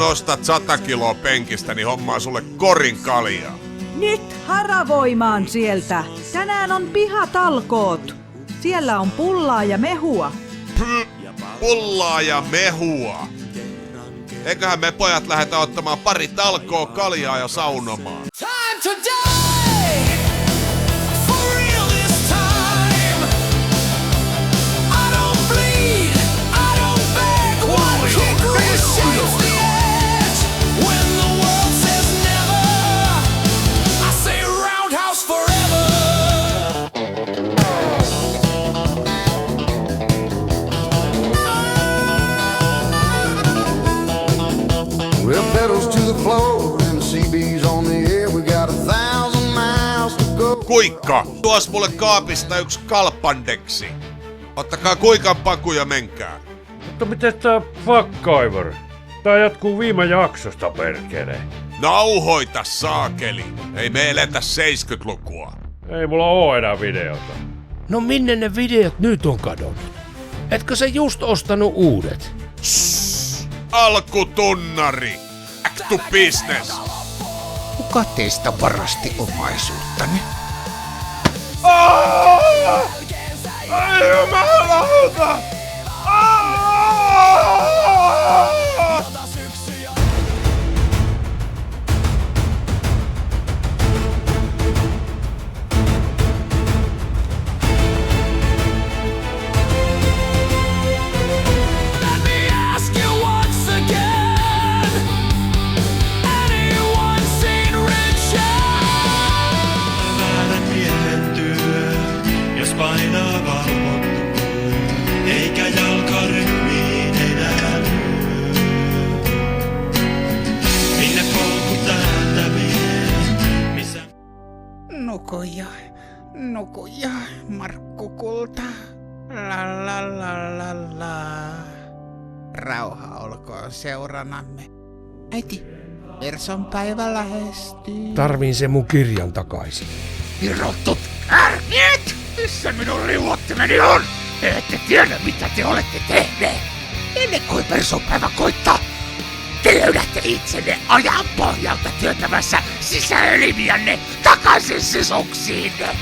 nostat 100 kiloa penkistä, niin hommaa sulle korin kaljaa. Nyt haravoimaan sieltä. Tänään on pihatalkoot. Siellä on pullaa ja mehua. Pullaa ja mehua. Eiköhän me pojat lähetä ottamaan pari talkoo kaljaa ja saunomaan. Time to die! For real this time! I don't bleed, I don't beg, one kick reshapes the edge. When the world says never, I say roundhouse forever. Well, pedals to the floor and CB's on the air. We got 1,000 miles to go. Kuikka, tuos mulle kaapista yksi kalpandeksi. Ottakaa kuikan paku ja menkää. Mutta miten tää Fuckgiver? Tää jatkuu viime jaksosta, perkele. Nauhoita saakeli. Ei me eletä 70-lukua. Ei mulla oo enää videota. No minne ne videot nyt on kadonnut? Etkö se just ostanut uudet? Alkutunnari. Back to business. Kuka teistä varasti omaisuuttani? Ai jumalauta! Let me ask you once again. Anyone seen Richard? Väärän miehen työ, jos painaa valvottu, eikä jalkarytmiin enää lyö. Minne polku täältä vie, missä... Nukuja, Markku Kulta. La la la la la. Rauha olkoon seuranamme. Äiti, Verson päivä lähestyy. Tarviin se mun kirjan takaisin. Irrottut ärkiet! Missä minun liuottimeni on? Te ette tiedä, mitä te olette tehneet. Ennen kuin Verson päivä koittaa, te löydätte itsenne ajan pohjalta työntämässä sisäelimiänne takaisin sisuksiinne.